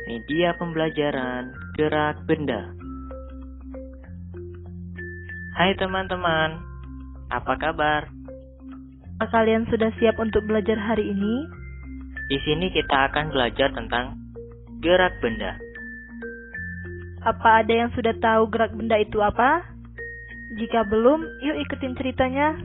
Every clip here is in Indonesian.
Media pembelajaran gerak benda. Hai teman-teman, apa kabar? Apakah kalian sudah siap untuk belajar hari ini? Di sini kita akan belajar tentang gerak benda. Apa ada yang sudah tahu gerak benda itu apa? Jika belum, yuk ikutin ceritanya.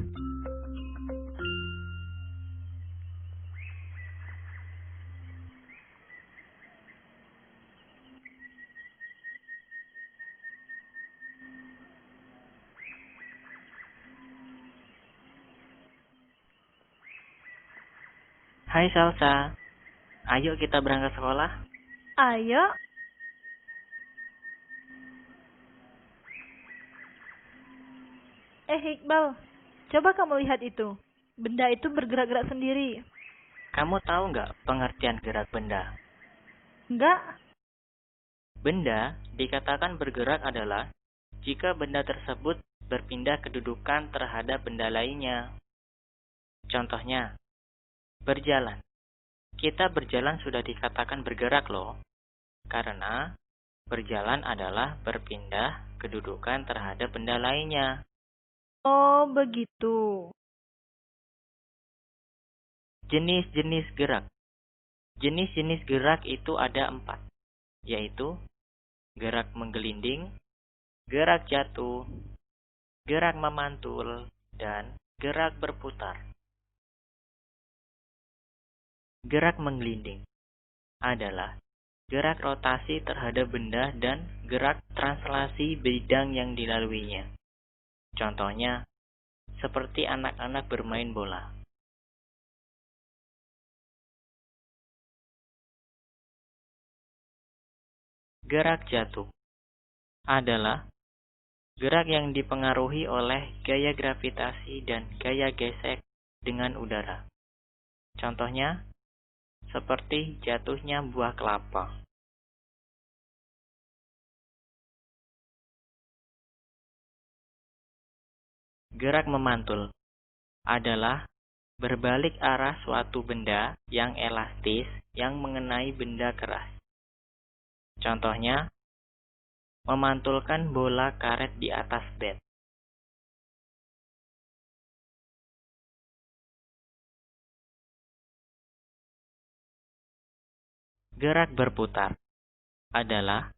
Hai Salsa, ayo kita berangkat sekolah. Ayo. Iqbal, coba kamu lihat itu. Benda itu bergerak-gerak sendiri. Kamu tahu nggak pengertian gerak benda? Enggak? Benda dikatakan bergerak adalah jika benda tersebut berpindah kedudukan terhadap benda lainnya. Contohnya, berjalan. Kita berjalan sudah dikatakan bergerak loh, karena berjalan adalah berpindah kedudukan terhadap benda lainnya. Oh, begitu. Jenis-jenis gerak. Jenis-jenis gerak itu ada 4, yaitu gerak menggelinding, gerak jatuh, gerak memantul, dan gerak berputar. Gerak menggelinding adalah gerak rotasi terhadap benda dan gerak translasi bidang yang dilaluinya. Contohnya, seperti anak-anak bermain bola. Gerak jatuh adalah gerak yang dipengaruhi oleh gaya gravitasi dan gaya gesek dengan udara. Contohnya, seperti jatuhnya buah kelapa. Gerak memantul adalah berbalik arah suatu benda yang elastis yang mengenai benda keras. Contohnya, memantulkan bola karet di atas bed. Gerak berputar adalah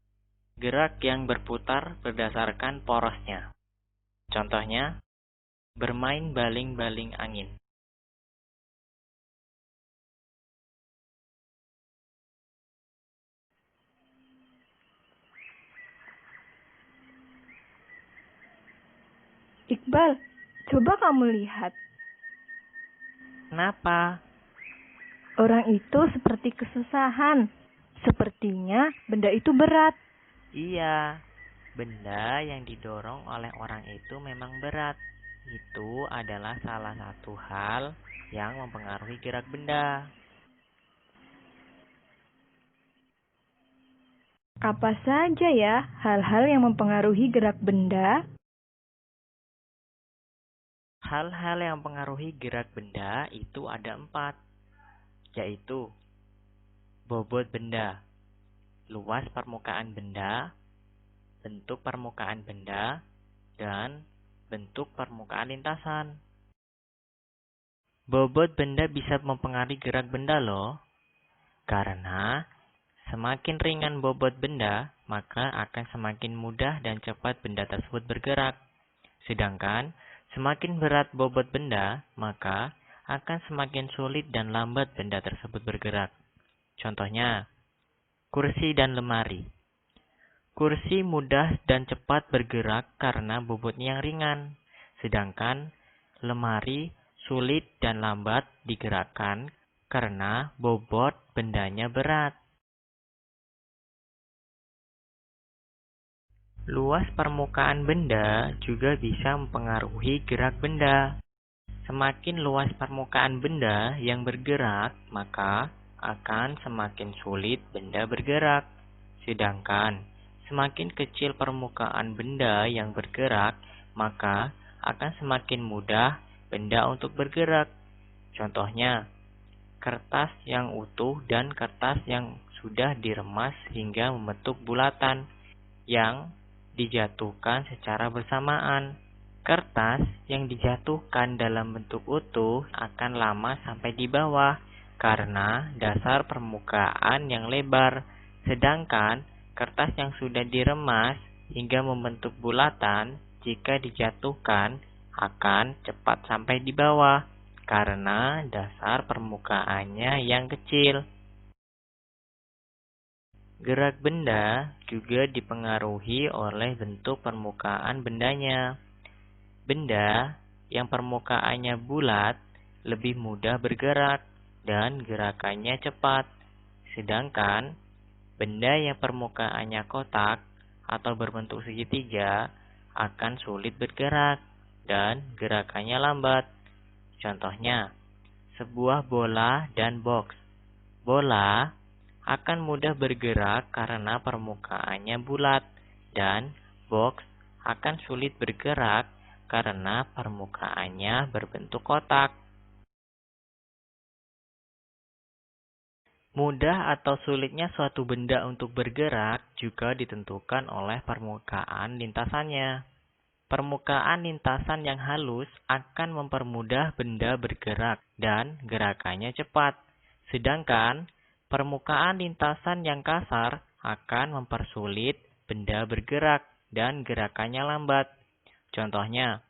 gerak yang berputar berdasarkan porosnya. Contohnya, bermain baling-baling angin. Iqbal, coba kamu lihat. Kenapa? Orang itu seperti kesusahan. Sepertinya benda itu berat. Iya, benda yang didorong oleh orang itu memang berat. Itu adalah salah satu hal yang mempengaruhi gerak benda. Apa saja ya hal-hal yang mempengaruhi gerak benda? Hal-hal yang mempengaruhi gerak benda itu ada 4, yaitu bobot benda, luas permukaan benda, bentuk permukaan benda, dan bentuk permukaan lintasan. Bobot benda bisa mempengaruhi gerak benda loh, karena semakin ringan bobot benda, maka akan semakin mudah dan cepat benda tersebut bergerak. Sedangkan semakin berat bobot benda, maka akan semakin sulit dan lambat benda tersebut bergerak. Contohnya, kursi dan lemari. Kursi mudah dan cepat bergerak karena bobotnya yang ringan. Sedangkan lemari sulit dan lambat digerakkan karena bobot bendanya berat. Luas permukaan benda juga bisa mempengaruhi gerak benda. Semakin luas permukaan benda yang bergerak, maka akan semakin sulit benda bergerak. Sedangkan semakin kecil permukaan benda yang bergerak, maka akan semakin mudah benda untuk bergerak. Contohnya, kertas yang utuh dan kertas yang sudah diremas hingga membentuk bulatan yang dijatuhkan secara bersamaan. Kertas yang dijatuhkan dalam bentuk utuh akan lama sampai di bawah karena dasar permukaan yang lebar, sedangkan kertas yang sudah diremas hingga membentuk bulatan jika dijatuhkan akan cepat sampai di bawah karena dasar permukaannya yang kecil. Gerak benda juga dipengaruhi oleh bentuk permukaan bendanya. Benda yang permukaannya bulat lebih mudah bergerak dan gerakannya cepat, sedangkan benda yang permukaannya kotak atau berbentuk segitiga akan sulit bergerak dan gerakannya lambat. Contohnya, sebuah bola dan box. Bola akan mudah bergerak karena permukaannya bulat, dan box akan sulit bergerak karena permukaannya berbentuk kotak. Mudah atau sulitnya suatu benda untuk bergerak juga ditentukan oleh permukaan lintasannya. Permukaan lintasan yang halus akan mempermudah benda bergerak dan gerakannya cepat. Sedangkan permukaan lintasan yang kasar akan mempersulit benda bergerak dan gerakannya lambat. Contohnya,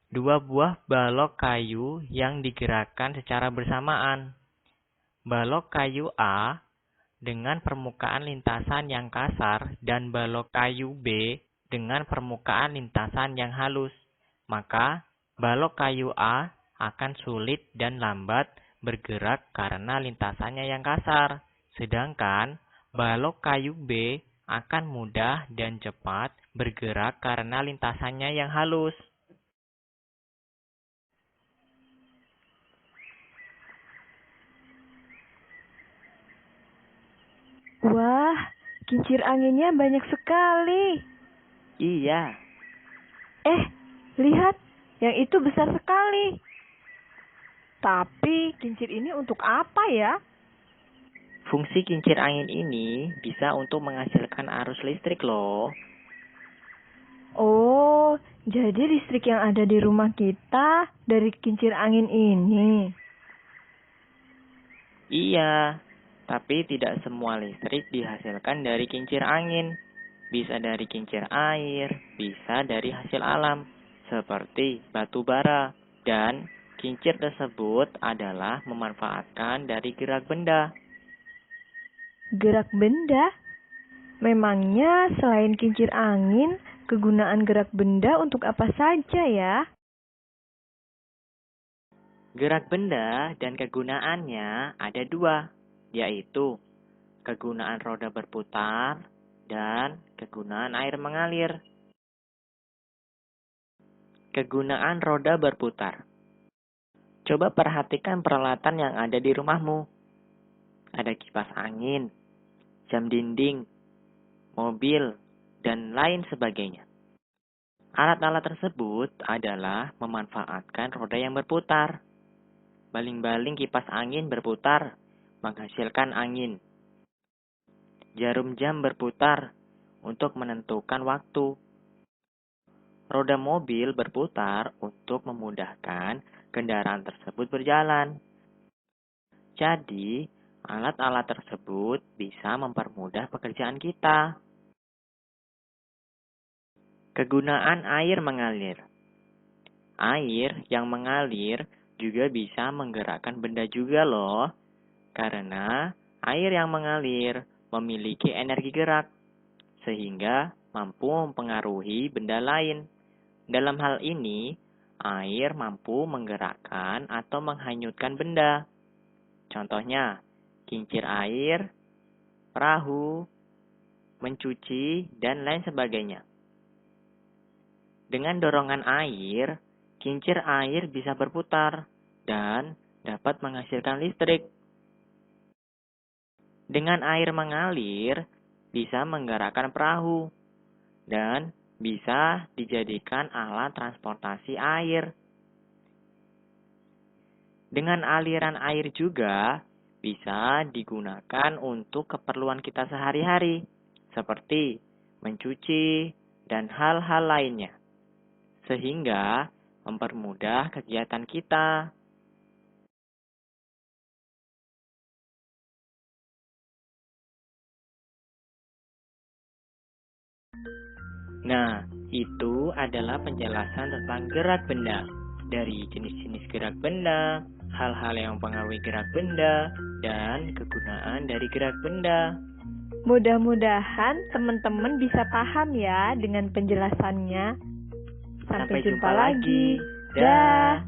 dua buah balok kayu yang digerakkan secara bersamaan. Balok kayu A dengan permukaan lintasan yang kasar dan balok kayu B dengan permukaan lintasan yang halus. Maka, balok kayu A akan sulit dan lambat bergerak karena lintasannya yang kasar. Sedangkan, balok kayu B akan mudah dan cepat bergerak karena lintasannya yang halus. Wah, kincir anginnya banyak sekali. Iya. Lihat, yang itu besar sekali. Tapi kincir ini untuk apa ya? Fungsi kincir angin ini bisa untuk menghasilkan arus listrik loh. Oh, jadi listrik yang ada di rumah kita dari kincir angin ini. Iya, tapi tidak semua listrik dihasilkan dari kincir angin. Bisa dari kincir air, bisa dari hasil alam, seperti batu bara. Dan kincir tersebut adalah memanfaatkan dari gerak benda. Gerak benda? Memangnya selain kincir angin, kegunaan gerak benda untuk apa saja ya? Gerak benda dan kegunaannya ada dua, yaitu kegunaan roda berputar dan kegunaan air mengalir. Kegunaan roda berputar. Coba perhatikan peralatan yang ada di rumahmu. Ada kipas angin, jam dinding, mobil, dan lain sebagainya. Alat-alat tersebut adalah memanfaatkan roda yang berputar. Baling-baling kipas angin berputar, menghasilkan angin. Jarum jam berputar untuk menentukan waktu. Roda mobil berputar untuk memudahkan kendaraan tersebut berjalan. Jadi, alat-alat tersebut bisa mempermudah pekerjaan kita. Kegunaan air mengalir. Air yang mengalir juga bisa menggerakkan benda juga loh. Karena air yang mengalir memiliki energi gerak, sehingga mampu mempengaruhi benda lain. Dalam hal ini, air mampu menggerakkan atau menghanyutkan benda. Contohnya, kincir air, perahu, mencuci, dan lain sebagainya. Dengan dorongan air, kincir air bisa berputar dan dapat menghasilkan listrik. Dengan air mengalir, bisa menggerakkan perahu dan bisa dijadikan alat transportasi air. Dengan aliran air juga bisa digunakan untuk keperluan kita sehari-hari, seperti mencuci dan hal-hal lainnya, sehingga mempermudah kegiatan kita. Nah, itu adalah penjelasan tentang gerak benda. Dari jenis-jenis gerak benda, hal-hal yang mempengaruhi gerak benda, dan kegunaan dari gerak benda. Mudah-mudahan teman-teman bisa paham ya dengan penjelasannya. Sampai jumpa lagi. Dah.